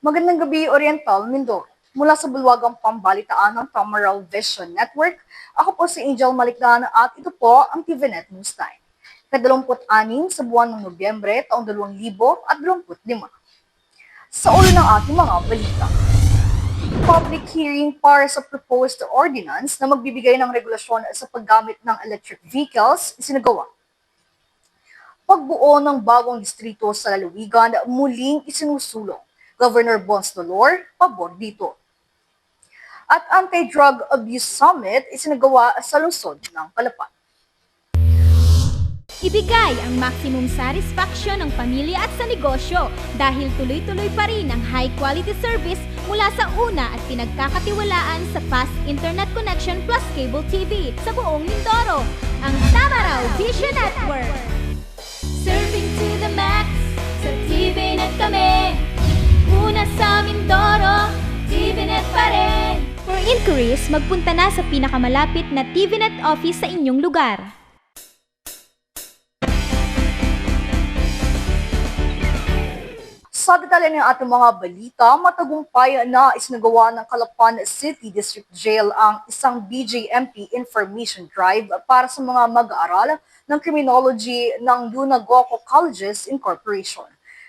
Magandang gabi, Oriental Mindoro. Mula sa bulwagang pambalitaan ng Tamaral Vision Network, ako po si Angel Malikdan at ito po ang TVNet News Time. Ka-26 sa buwan ng Nobyembre taong 2025. Sa ulo ng ating mga balita. Public hearing para sa proposed ordinance na magbibigay ng regulasyon sa paggamit ng electric vehicles isinagawa. Pagbuo ng bagong distrito sa lalawigan muling isinusulong. Governor Bons Dolor, pabor dito. At Anti-Drug Abuse Summit isinagawa sa lungsod ng Calapan. Ibigay ang maximum satisfaction ng pamilya at sa negosyo dahil tuloy-tuloy pa rin ang high-quality service mula sa una at pinagkakatiwalaan sa fast internet connection plus cable TV sa buong Mindoro, ang Tamaral Vision Network. Serving to the max, sa TVNet kami. Una sa Mindoro, TVNet pa rin. For inquiries, magpunta na sa pinakamalapit na TVNet office sa inyong lugar. Sa detalye ng ating mga balita, matagumpay na isinagawa ng Calapan City District Jail ang isang BJMP Information Drive para sa mga mag-aaral ng Criminology ng Lunagoco Colleges Incorporation.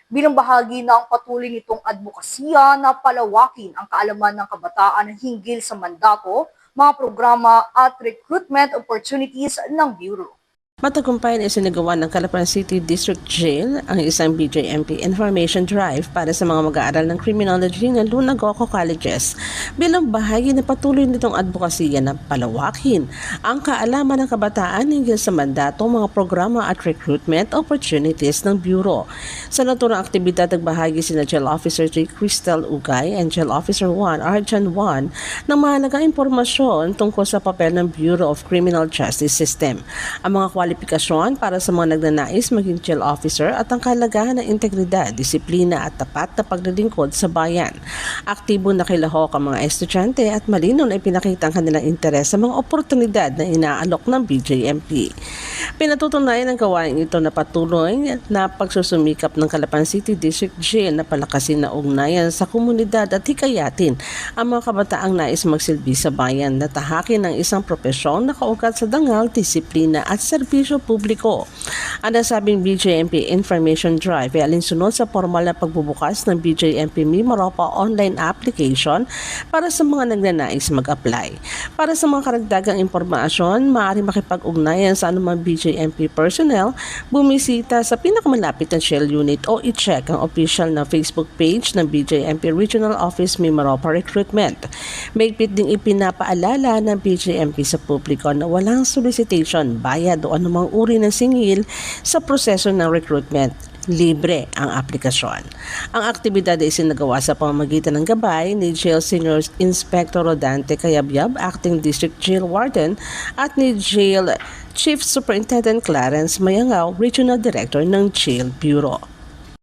Bilang bahagi ng patuloy nitong advokasya na palawakin ang kaalaman ng kabataan hinggil sa mandato, mga programa at recruitment opportunities ng Bureau. Matagumpay na isinagawa ng Calapan City District Jail ang isang BJMP Information Drive para sa mga mag-aaral ng Criminology ng Lunagoco Colleges bilang bahagi na patuloy nitong advokasya na palawakin ang kaalaman ng kabataan hinggil sa mandato, mga programa at recruitment opportunities ng Bureau. Sa naturang aktibidad, nagbahagi sina Jail Officer J. Cristel Ugay and Jail Officer 1 Arjan 1 ng mahalagang impormasyon tungkol sa papel ng Bureau of Criminal Justice System, ang mga kwalifikasyon para sa mga nagnanais maging jail officer at ang kahalagahan ng integridad, disiplina at tapat na paglilingkod sa bayan. Aktibo na kilahok ang mga estudyante at malinaw na ipinakita ang kanilang interes sa mga oportunidad na inaalok ng BJMP. Pinatutunayan ng gawain ito na patuloy na pagsusumikap ng Calapan City District Jail na palakasin na ugnayan sa komunidad at hikayatin ang mga kabataang nais magsilbi sa bayan na tahakin ng isang propesyon na kaugat sa dangal, disiplina at serbisyo publiko. Ang nasabing BJMP Information Drive ay alinsunod sa formal na pagbubukas ng BJMP Mimaropa online application para sa mga nagnanais mag-apply. Para sa mga karagdagang impormasyon, maaari makipag-ugnayan sa anumang BJMP personnel, bumisita sa pinakamalapit na Shell Unit o i-check ang official na Facebook page ng BJMP Regional Office Mimaropa Recruitment. Mahigpit ding ipinapaalala ng BJMP sa publiko na walang solicitation, bayad o anumang uri ng singil sa proseso ng recruitment. Libre ang aplikasyon. Ang aktibidad ay isinagawa sa pamamagitan ng gabay ni Jail Senior Inspector Rodante Cayabyab, Acting District Jail Warden, at ni Jail Chief Superintendent Clarence Mayangaw, Regional Director ng Jail Bureau.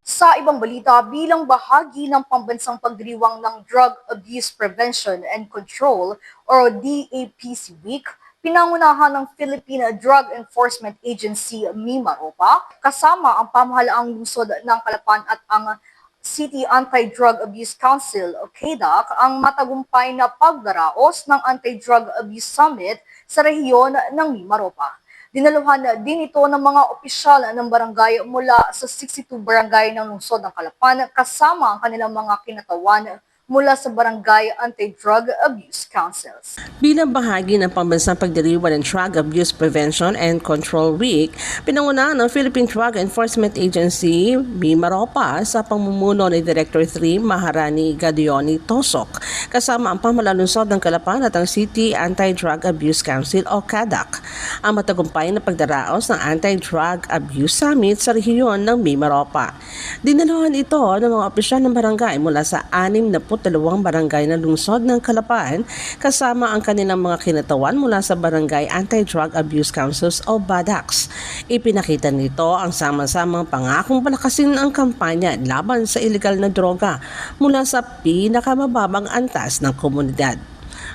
Sa ibang balita, bilang bahagi ng pambansang pagdiriwang ng Drug Abuse Prevention and Control o DAPC Week, pinangunahan ng Philippine Drug Enforcement Agency Mimaropa kasama ang pamahalaang lungsod ng Calapan at ang City Anti-Drug Abuse Council o CADAC ang matagumpay na pagdaraos ng Anti-Drug Abuse Summit sa rehiyon ng Mimaropa. Dinaluhan din ito ng mga opisyal ng barangay mula sa 62 barangay ng lungsod ng Calapan kasama ang kanilang mga kinatawan mula sa Barangay Anti-Drug Abuse Councils. Bilang bahagi ng pambansang pagdiriwang ng Drug Abuse Prevention and Control Week, pinangunahan ng Philippine Drug Enforcement Agency Mimaropa sa pamumuno ni Director 3 Maharani Gadioni Tosok kasama ang pamalalunsod ng Calapan at ang City Anti-Drug Abuse Council o CADAC ang matagumpay na pagdaraos ng Anti-Drug Abuse Summit sa rehiyon ng Mimaropa. Dinaluhan ito ng mga opisyal ng barangay mula sa 62 barangay na lungsod ng Calapan kasama ang kanilang mga kinatawan mula sa Barangay Anti-Drug Abuse Councils o BADACs. Ipinakita nito ang sama-samang pangakong palakasin ang kampanya laban sa ilegal na droga mula sa pinakamababang antas ng komunidad.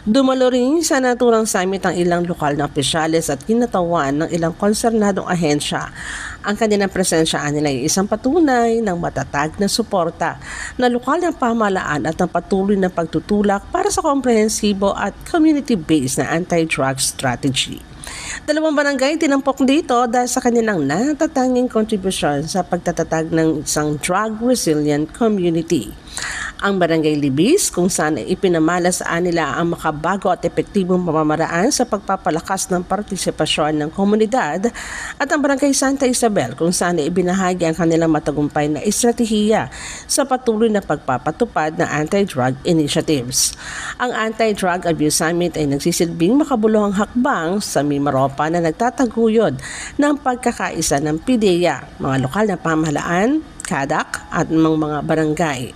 Dumalo rin sa naturang summit ang ilang lokal na opisyales at kinatawan ng ilang konsernadong ahensya. Ang kanilang presensya nila ay isang patunay ng matatag na suporta na lokal ng pamahalaan at ng patuloy na pagtutulak para sa komprehensibo at community-based na anti-drug strategy. Dalawang barangay tinampok dito dahil sa kanilang natatanging kontribusyon sa pagtatatag ng isang drug-resilient community. Ang Barangay Libis kung saan ipinamala sa nila ang makabago at epektibong pamamaraan sa pagpapalakas ng partisipasyon ng komunidad at ang Barangay Santa Isabel kung saan ibinahagi ang kanilang matagumpay na estratehiya sa patuloy na pagpapatupad ng anti-drug initiatives. Ang Anti-Drug Abuse Summit ay nagsisilbing makabuluhang hakbang sa Mimaropa na nagtataguyod ng pagkakaisa ng PIDEA, mga lokal na pamahalaan, KADAK at mga barangay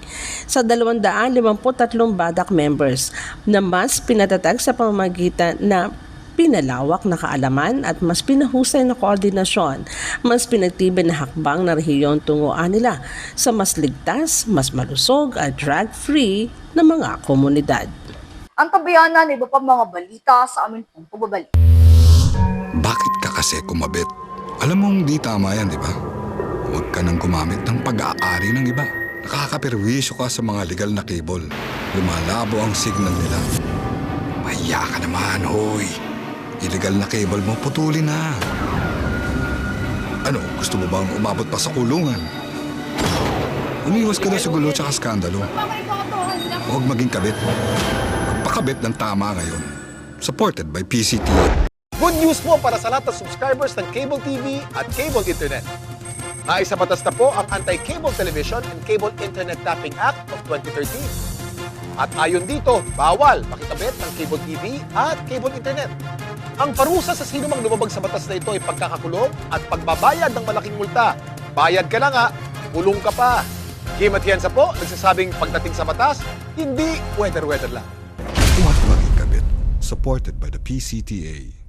sa 253 BADAK members na mas pinatatag sa pamamagitan na pinalawak na kaalaman at mas pinahusay na koordinasyon, mas pinagtibay na hakbang na rehiyon tunguan nila sa mas ligtas, mas malusog at drug-free na mga komunidad. Ang tabayanan ng iba pang mga balita sa aming pong pagbabalik. Bakit ka kasi kumabit? Alam mong di tama yan, di ba? Huwag ka nang gumamit ng pag-aari ng iba. Nakakaperwisyo ka sa mga legal na cable. Lumalabo ang signal nila. Mahiya ka naman, hoy. Illegal na cable mo, putulin na. Ano, gusto mo bang umabot pa sa kulungan? Umiwas ka na sa gulo tsaka skandalo. Huwag maging kabit. Magpakabit ng tama ngayon. Supported by PCTV. Good news po para sa lahat ng subscribers ng Cable TV at Cable Internet. Naisa batas na po ang Anti-Cable Television and Cable Internet Tapping Act of 2013. At ayon dito, bawal makikabit ng Cable TV at Cable Internet. Ang parusa sa sino mang lumabag sa batas na ito ay pagkakakulong at pagbabayad ng malaking multa. Bayad ka na nga, kulong ka pa. Kim Atienza po, nagsasabing pagdating sa batas, hindi weather-weather lang. Huwag maging kabit. Supported by the PCTA.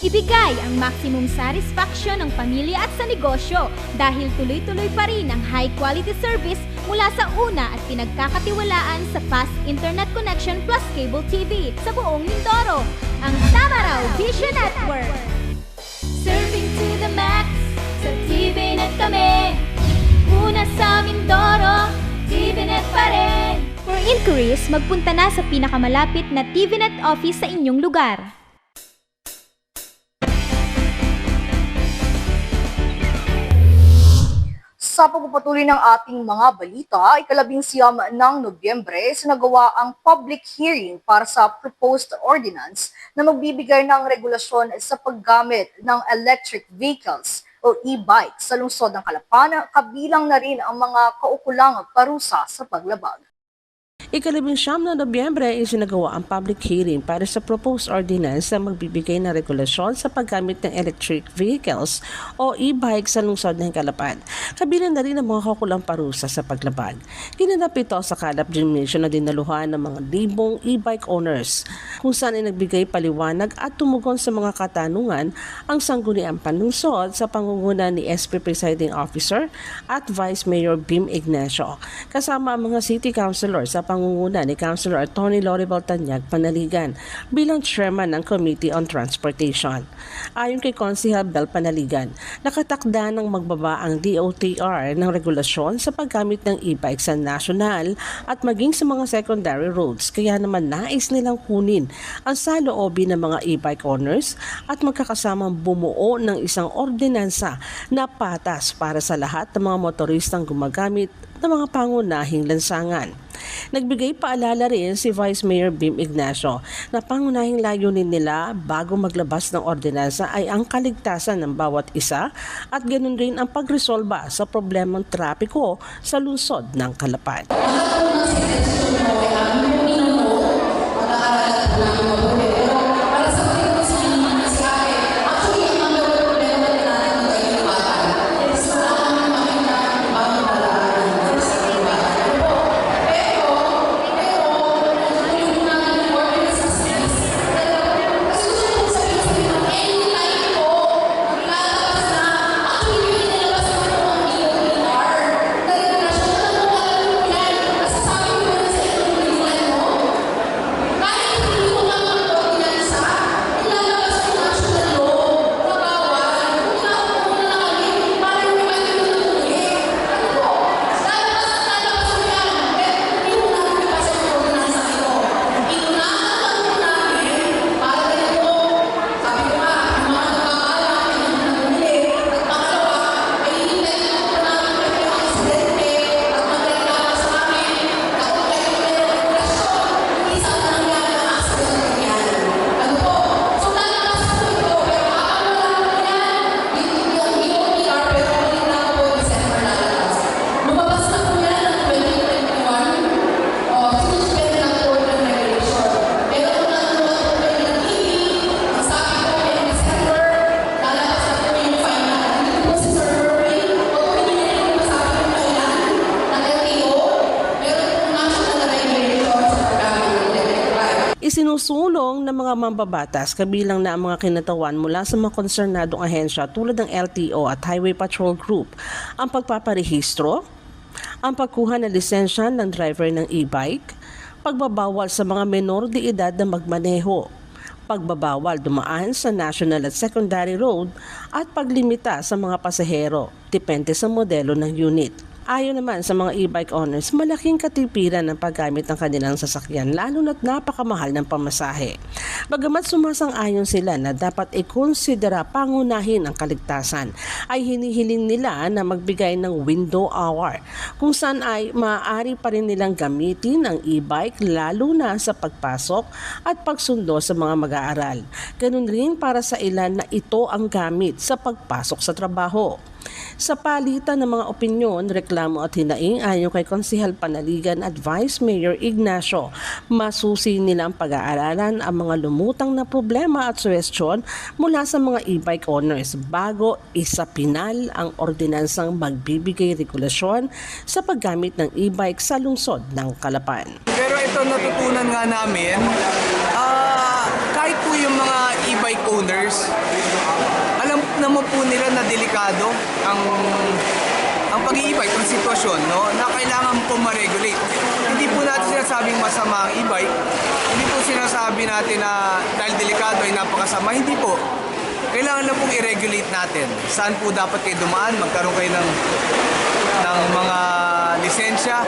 Ibigay ang maximum satisfaction ng pamilya at sa negosyo dahil tuloy-tuloy pa rin ang high-quality service mula sa una at pinagkakatiwalaan sa fast internet connection plus cable TV sa buong Mindoro, ang Tamaraw Vision Network. Serving to the max, sa TVNet kami. Una sa Mindoro, TVNet pa rin. For inquiries, magpunta na sa pinakamalapit na TVNet office sa inyong lugar. Sa pagpapatuloy ng ating mga balita, ika-11 ng Nobyembre, sinagawa ang public hearing para sa proposed ordinance na magbibigay ng regulasyon sa paggamit ng electric vehicles o e-bikes sa lungsod ng Calapan, kabilang na rin ang mga kaukulang parusa sa paglabag. Ika-19 na Nobyembre ay isinagawa ang public hearing para sa proposed ordinance na magbibigay ng regulasyon sa paggamit ng electric vehicles o e-bikes sa lungsod ng Calapan. Kabilang na rin ang mga kakulang parusa sa paglabag. Ginanap ito sa Calap Gymnasium na dinaluhan ng mga libong e-bike owners, kung saan ay nagbigay paliwanag at tumugon sa mga katanungan ang sangguniang panlungsod sa pangunguna ni SP Presiding Officer at Vice Mayor Bim Ignacio, kasama ang mga city councilors sa pangunguna ni Councilor Tony Loribel Tanyag Panaligan bilang chairman ng Committee on Transportation. Ayon kay Konsehal Bel Panaligan, nakatakda ng magbaba ang DOTR ng regulasyon sa paggamit ng e-bike sa national at maging sa mga secondary roads, kaya naman nais nilang kunin ang saloobin ng mga e-bike owners at magkakasamang bumuo ng isang ordinansa na patas para sa lahat ng mga motoristang gumagamit ng mga pangunahing lansangan. Nagbigay paalala rin si Vice Mayor Bim Ignacio na pangunahing layunin nila bago maglabas ng ordinansa ay ang kaligtasan ng bawat isa at ganoon rin ang pagresolba sa problemang trapiko sa lungsod ng Calapan. Isinusulong ng mga mambabatas kabilang na ang mga kinatawan mula sa mga konsernadong ahensya tulad ng LTO at Highway Patrol Group ang pagpaparehistro, ang pagkuha ng lisensya ng driver ng e-bike, pagbabawal sa mga menor de edad na magmaneho, pagbabawal dumaan sa national at secondary road at paglimita sa mga pasahero, depende sa modelo ng unit. Ayon naman sa mga e-bike owners, malaking katipiran ng paggamit ng kanilang sasakyan lalo na't napakamahal ng pamasahe. Bagamat sumasang-ayon sila na dapat ikonsidera pangunahin ang kaligtasan, ay hinihiling nila na magbigay ng window hour kung saan ay maaari pa rin nilang gamitin ang e-bike lalo na sa pagpasok at pagsundo sa mga mag-aaral. Ganun rin para sa ilan na ito ang gamit sa pagpasok sa trabaho. Sa palitan ng mga opinyon, reklamo at hinaing ayon kay Konsehal Panaligan at Vice Mayor Ignacio, masusi nilang pag-aaralan ang mga lumutang na problema at suwestyon mula sa mga e-bike owners bago isapinal ang ordinansang magbibigay regulasyon sa paggamit ng e-bike sa lungsod ng Calapan. Pero ito natutunan nga namin, kahit po yung mga e-bike owners, alam naman po nila na delikado ang pag-i-e-bike, ang sitwasyon, no? Na kailangan po ma-regulate. Hindi po natin sinasabing masama ang e-bike, hindi po sinasabi natin na dahil delikado ay napakasama, hindi po. Kailangan lang pong i-regulate natin. Saan po dapat kayo dumaan, magkaroon kayo ng mga lisensya,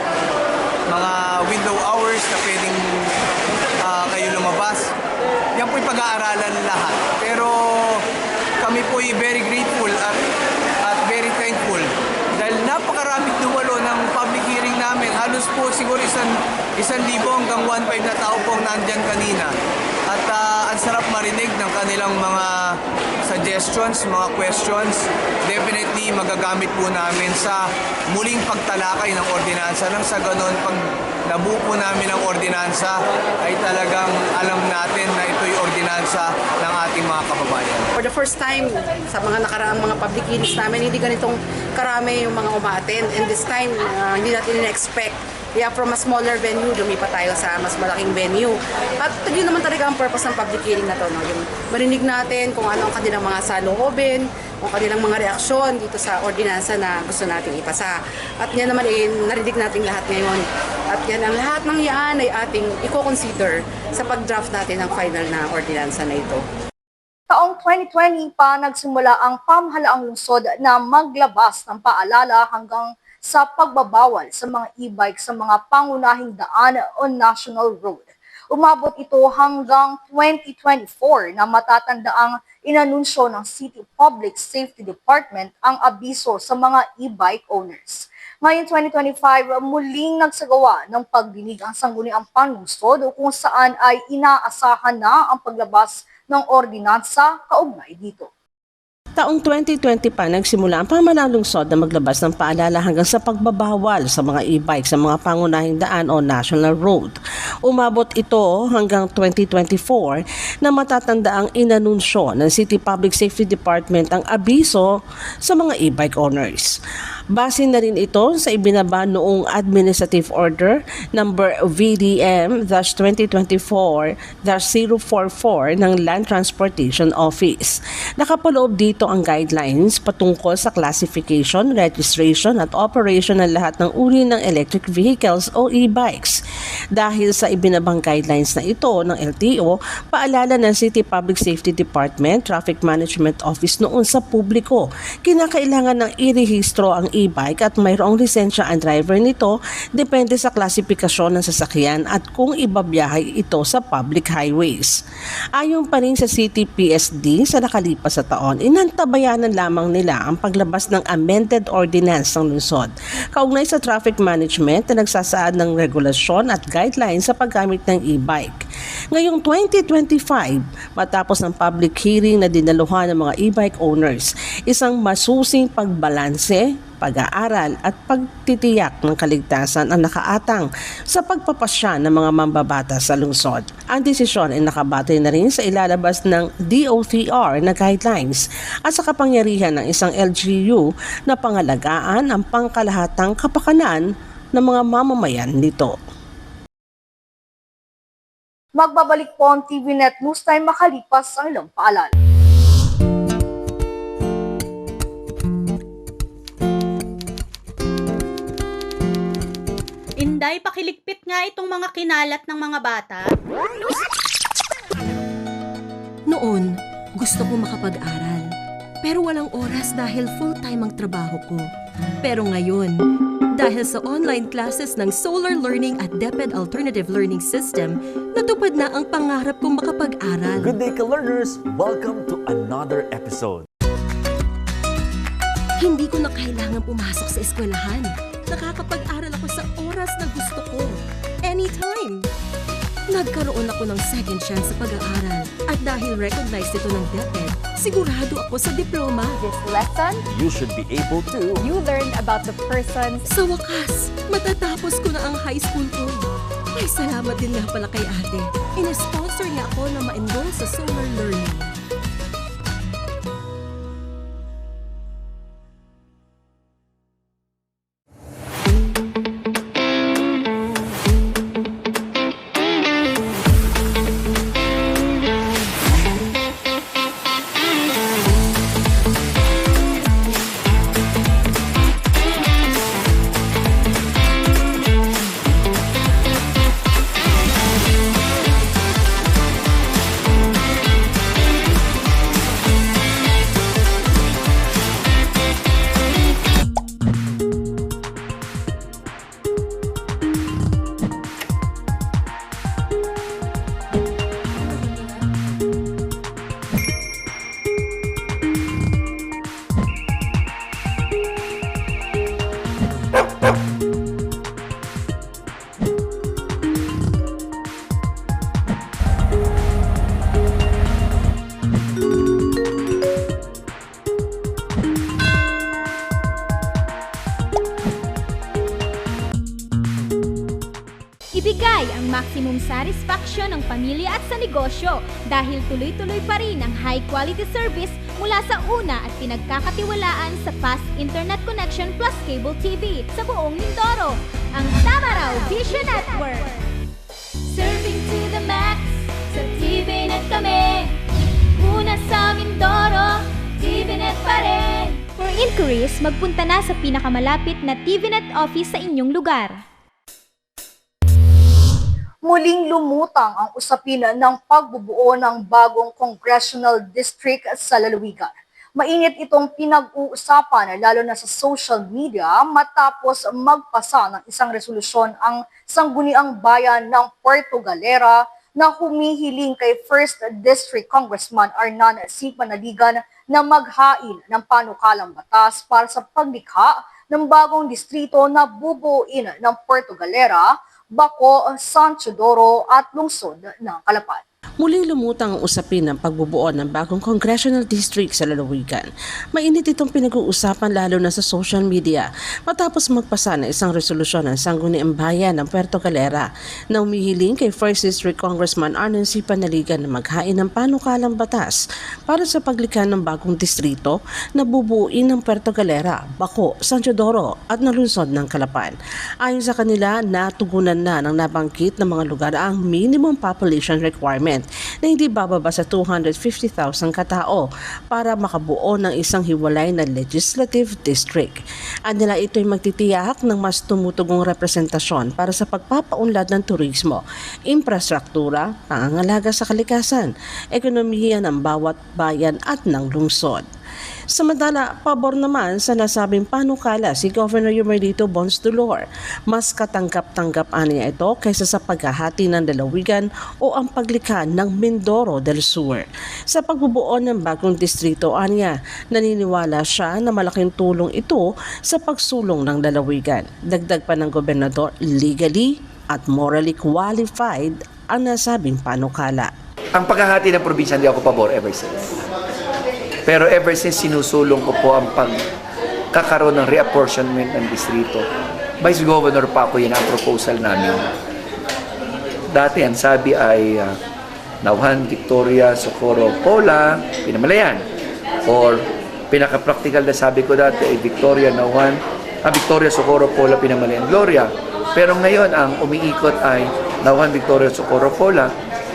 mga window hours na pwedeng kayo lumabas. Yan po'y pag-aaralan lahat. Pero kami po'y very grateful at very thankful dahil napakaraming dumalo ng public hearing namin. Halos po siguro 1,000 hanggang 1,500 na tao pong nandyan kanina. At ang sarap marinig ng kanilang mga suggestions, mga questions. Definitely magagamit po namin sa muling pagtalakay ng ordinansa. Nang sa ganon, pag nabuo po namin ang ordinansa, ay talagang alam natin na ito'y ordinansa ng ating mga kababayan. For the first time, sa mga nakaraang mga public hearings namin, hindi ganitong karami yung mga umaattend. And this time, hindi natin in-expect. Kaya from a smaller venue, lumipat tayo sa mas malaking venue. At yun naman talaga ang purpose ng public hearing na to. No? Yung marinig natin kung ano ang kanilang mga saloobin, kung kanilang mga reaksyon dito sa ordinansa na gusto natin ipasa. At yan naman narinig natin lahat ngayon. At yan ang lahat ng yan ay ating i-consider sa pag-draft natin ng final na ordinansa na ito. Taong 2020 pa nagsimula ang pamahalaang lungsod na maglabas ng paalala hanggang sa pagbabawal sa mga e-bike sa mga pangunahing daan o national road. Umabot ito hanggang 2024 na matatandaang inanunsyo ng City Public Safety Department ang abiso sa mga e-bike owners. Ngayong 2025, muling nagsagawa ng pagdinig ang sangguniang panlungsod kung saan ay inaasahan na ang paglabas ng ordinansa kaugnay dito. Taong 2020 pa nagsimula ang pamahalaang lungsod na maglabas ng paalala hanggang sa pagbabawal sa mga e-bike sa mga pangunahing daan o national road. Umabot ito hanggang 2024 na matatandaang inanunsyo ng City Public Safety Department ang abiso sa mga e-bike owners. Base na rin ito sa ibinaba noong Administrative Order number VDM-2024-044 ng Land Transportation Office. Nakapaloob dito ang guidelines patungkol sa classification, registration at operation ng lahat ng uri ng electric vehicles o e-bikes. Dahil sa ibinabang guidelines na ito ng LTO, paalala ng City Public Safety Department, Traffic Management Office noon sa publiko, kinakailangan ng irehistro ang e-bike at mayroong lisensya ang driver nito depende sa klasifikasyon ng sasakyan at kung ibabiyahe ito sa public highways. Ayon pa rin sa City PSD sa nakalipas sa taon, inantabayanan lamang nila ang paglabas ng amended ordinance ng lungsod kaugnay sa traffic management na nagsasaad ng regulasyon at guidelines sa paggamit ng e-bike. Ngayong 2025, matapos ng public hearing na dinaluhan ng mga e-bike owners, isang masusing pagbalanse, pag-aaral at pagtitiyak ng kaligtasan ang nakaatang sa pagpapasya ng mga mambabatas sa lungsod. Ang desisyon ay nakabatay na rin sa ilalabas ng DOTR na guidelines at sa kapangyarihan ng isang LGU na pangalagaan ang pangkalahatang kapakanan ng mga mamamayan nito. Magbabalik po ang TVNet News Time makalipas ang ilang paalala. Inday, pakiligpit nga itong mga kinalat ng mga bata. Noon, gusto ko makapag-aral. Pero walang oras dahil full-time ang trabaho ko. Pero ngayon, dahil sa online classes ng Solar Learning at DepEd Alternative Learning System, natupad na ang pangarap kong makapag-aral. Good day, ka-learners! Welcome to another episode. Hindi ko na kailangan pumasok sa eskwelahan. Nakakapag-aral ako sa oras na gusto ko. Anytime! Nagkaroon ako ng second chance sa pag-aaral. At dahil recognized ito ng DepEd, sigurado ako sa diploma. This lesson, You should be able to... you learned about the persons. Sa wakas, matatapos ko na ang high school ko. Ay, salamat din nga pala kay ate. In-sponsor niya ako na ma-enroll sa Solar Learning. Ibigay ang maximum satisfaction ng pamilya at sa negosyo dahil tuloy-tuloy pa rin ang high-quality service mula sa una at pinagkakatiwalaan sa fast internet connection plus cable TV sa buong Mindoro, ang Tamaraw Vision Network. Serving to the max, sa TVNet kami. Una sa Mindoro, TVNet pa rin. For inquiries, magpunta na sa pinakamalapit na TVNet office sa inyong lugar. Muling lumutang ang usapin ng pagbubuo ng bagong congressional district sa lalawigan. Mainit itong pinag-uusapan lalo na sa social media matapos magpasa ng isang resolusyon ang Sangguniang Bayan ng Puerto Galera na humihiling kay 1st District Congressman Arnan C. Panaligan na maghain ng panukalang batas para sa paglikha ng bagong distrito na bubuuin ng Puerto Galera, Baco, San Teodoro at lungsod ng Calapan. Muling lumutang ang usapin ng pagbubuo ng bagong congressional district sa lalawigan. Mainit itong pinag-uusapan lalo na sa social media matapos magpasa ng isang resolusyon ng Sangguniang Bayan ng Puerto Galera na humihiling kay 1st District Congressman Arnan C. Panaligan na maghain ng panukalang batas para sa paglikha ng bagong distrito na bubuuin ng Puerto Galera, Baco, San Teodoro at ng lungsod ng Calapan. Ayon sa kanila, natugunan na ng nabanggit ng mga lugar ang minimum population requirement na hindi bababa sa 250,000 katao para makabuo ng isang hiwalay na legislative district. Anila ito'y magtitiyak ng mas tumutugong representasyon para sa pagpapaunlad ng turismo, infrastruktura, pangangalaga sa kalikasan, ekonomiya ng bawat bayan at ng lungsod. Samantala, pabor naman sa nasabing panukala si Governor Ymerito Bons Dolor. Mas katanggap-tanggap niya ito kaysa sa paghahati ng lalawigan o ang paglikha ng Mindoro del Sur. Sa pagbubuo ng bagong distrito niya, naniniwala siya na malaking tulong ito sa pagsulong ng lalawigan. Dagdag pa ng gobernador, legally at morally qualified ang nasabing panukala. Ang paghahati ng probinsya hindi ako pabor ever since. Pero ever since sinusulong ko po ang pagkakaroon ng reapportionment ng distrito, Vice Governor pa ako yun ang proposal namin. Dati ang sabi ay Nauhan, Victoria, Socorro, Pola, Pinamalayan. Or pinaka-practical na sabi ko dati ay Victoria, Nauhan, Victoria, Socorro, Pola, Pinamalayan, Gloria. Pero ngayon ang umiikot ay Nauhan, Victoria, Socorro, Pola,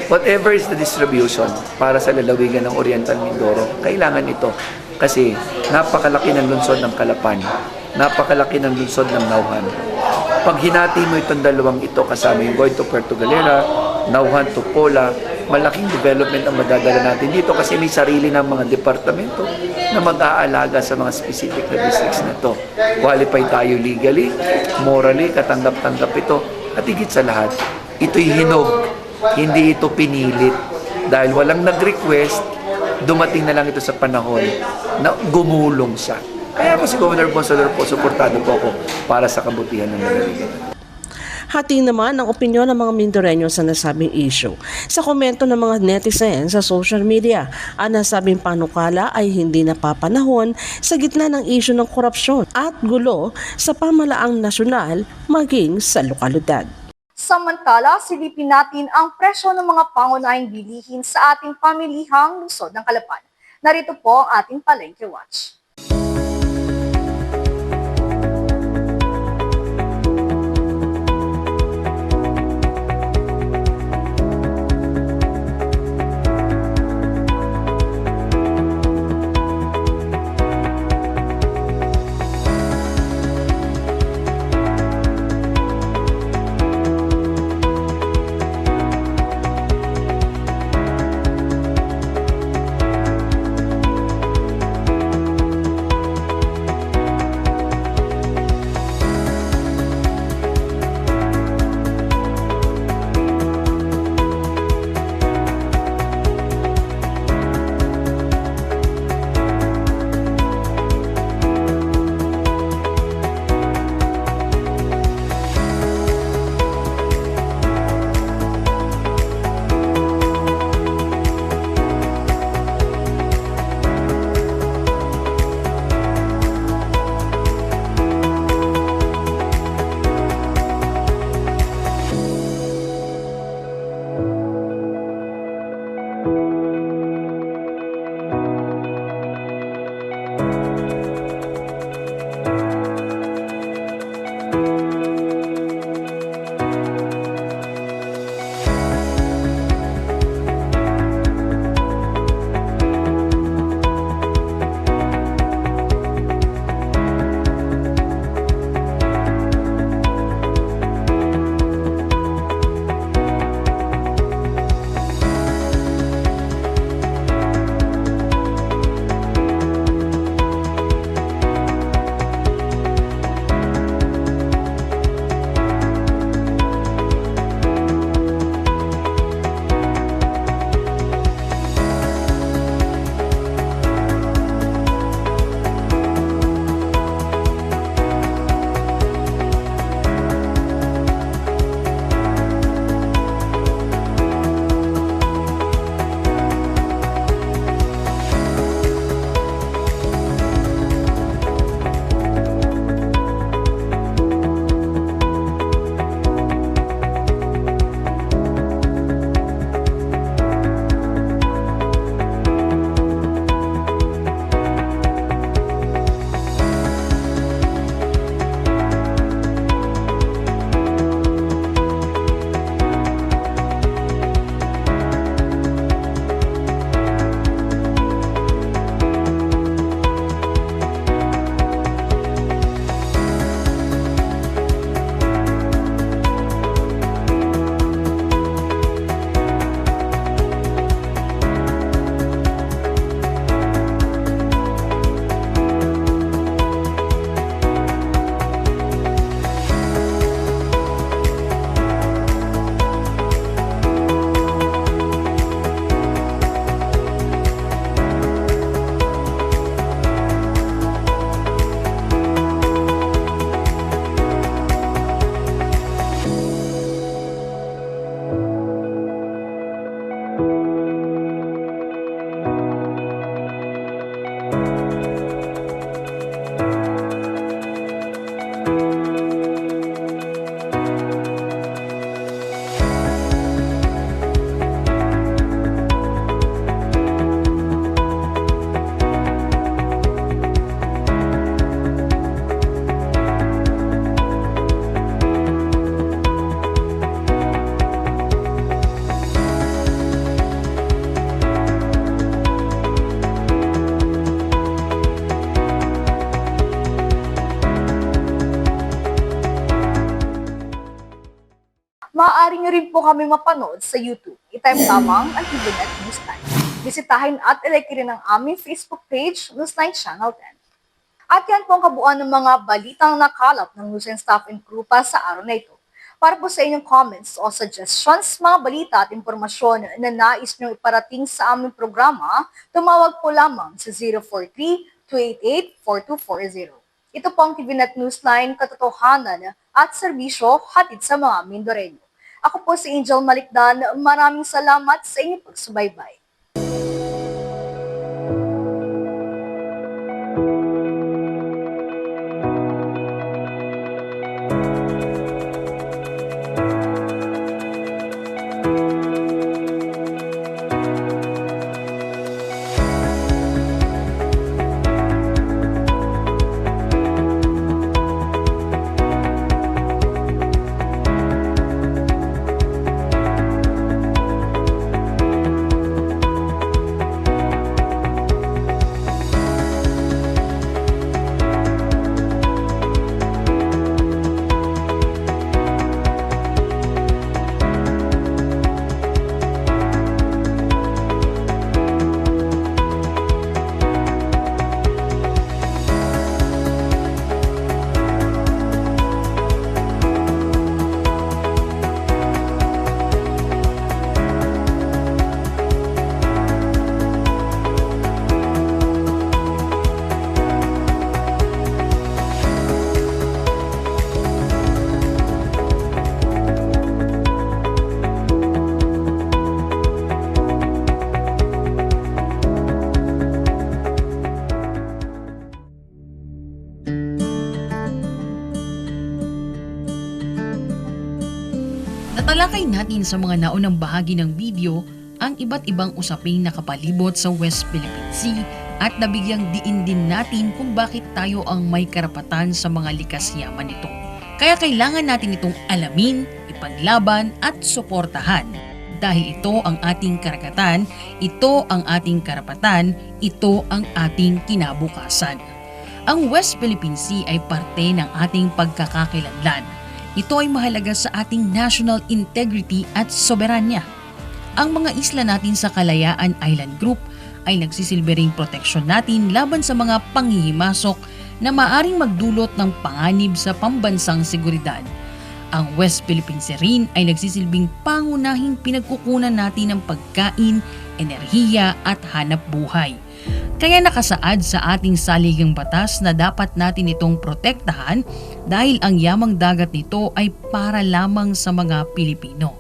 whatever is the distribution para sa lalawigan ng Oriental Mindoro, kailangan ito. Kasi napakalaki ng lungsod ng Calapan, napakalaki ng lungsod ng Nauhan. Pag hinati mo itong dalawang ito kasama yung going to Puerto Galera, Nauhan to Pola, malaking development ang madadala natin dito kasi may sarili ng mga departamento na mag-aalaga sa mga specific na districts na ito. Qualify tayo legally, morally, katanggap-tanggap ito. At higit sa lahat, ito'y hinog, hindi ito pinilit. Dahil walang nag-request, dumating na lang ito sa panahon na gumulong siya. Kaya po si Governor Bonsalor po, suportado po ako para sa kabutihan ng lalawigan. Hati naman ang opinyon ng mga Mindoreño sa nasabing issue. Sa komento ng mga netizens sa social media, ang nasabing panukala ay hindi napapanahon sa gitna ng issue ng korupsyon at gulo sa pamalaang nasyonal maging sa lokalidad. Samantala, silipin natin ang presyo ng mga pangunahing bilihin sa ating pamilihang lungsod ng Calapan. Narito po ang ating Palengke Watch. Maaari nyo rin po kami mapanood sa YouTube. I-type lamang ang TVNet Newsline. Bisitahin at ilike rin ang aming Facebook page, Newsline Channel 10. At yan po ang kabuuan ng mga balitang nakalap ng News and Staff and Crew pa sa araw na ito. Para po sa inyong comments o suggestions, mga balita at impormasyon na nais nyo iparating sa aming programa, tumawag po lamang sa 043-288-4240. Ito po ang TVNet Newsline, katotohanan at serbisyo hatid sa mga Mindoreño. Ako po si Angel Malikdan, maraming salamat sa inyong pagsubaybay. Natalakay natin sa mga naunang bahagi ng video ang iba't ibang usaping nakapalibot sa West Philippine Sea at nabigyang diin din natin kung bakit tayo ang may karapatan sa mga likas yaman nito. Kaya kailangan natin itong alamin, ipaglaban at suportahan. Dahil ito ang ating karagatan, ito ang ating karapatan, ito ang ating kinabukasan. Ang West Philippine Sea ay parte ng ating pagkakakilanlan. Ito ay mahalaga sa ating national integrity at soberanya. Ang mga isla natin sa Kalayaan Island Group ay nagsisilbering proteksyon natin laban sa mga panghihimasok na maaring magdulot ng panganib sa pambansang seguridad. Ang West Philippine Sea rin ay nagsisilbing pangunahing pinagkukunan natin ng pagkain, enerhiya at hanap buhay. Kaya nakasaad sa ating saligang batas na dapat natin itong protektahan dahil ang yamang dagat nito ay para lamang sa mga Pilipino.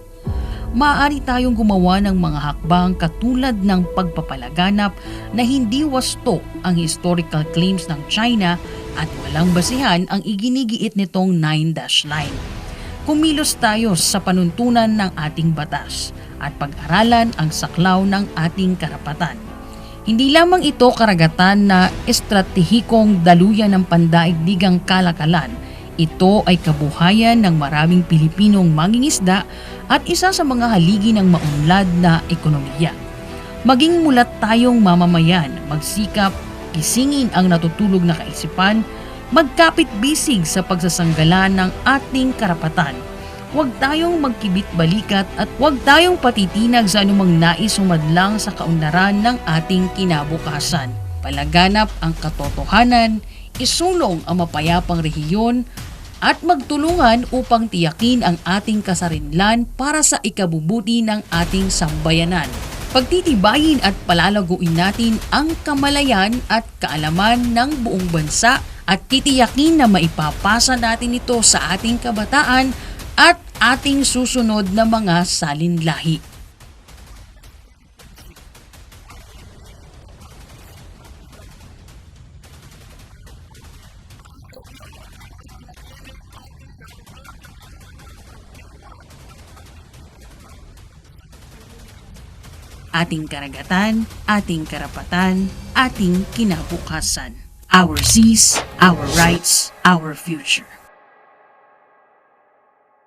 Maaari tayong gumawa ng mga hakbang katulad ng pagpapalaganap na hindi wasto ang historical claims ng China at walang basihan ang iginigiit nitong 9-dash line. Kumilos tayo sa panuntunan ng ating batas at pag-aralan ang saklaw ng ating karapatan. Hindi lamang ito karagatan na estratehikong daluyan ng pandaigdigang kalakalan. Ito ay kabuhayan ng maraming Pilipinong mangingisda at isa sa mga haligi ng maunlad na ekonomiya. Maging mulat tayong mamamayan, magsikap, gisingin ang natutulog na kaisipan, magkapit-bisig sa pagsasanggalan ng ating karapatan. Huwag tayong magkibit-balikat at huwag tayong patitinag sa anumang nais humadlang sa kaunlaran ng ating kinabukasan. Palaganap ang katotohanan, isulong ang mapayapang rehiyon, at magtulungan upang tiyakin ang ating kasarinlan para sa ikabubuti ng ating sambayanan. Pagtitibayin at palalaguin natin ang kamalayan at kaalaman ng buong bansa at titiyakin na maipapasa natin ito sa ating kabataan at ating susunod na mga salinlahi. Ating karagatan, ating karapatan, ating kinabukasan. Our seas, our rights, our future.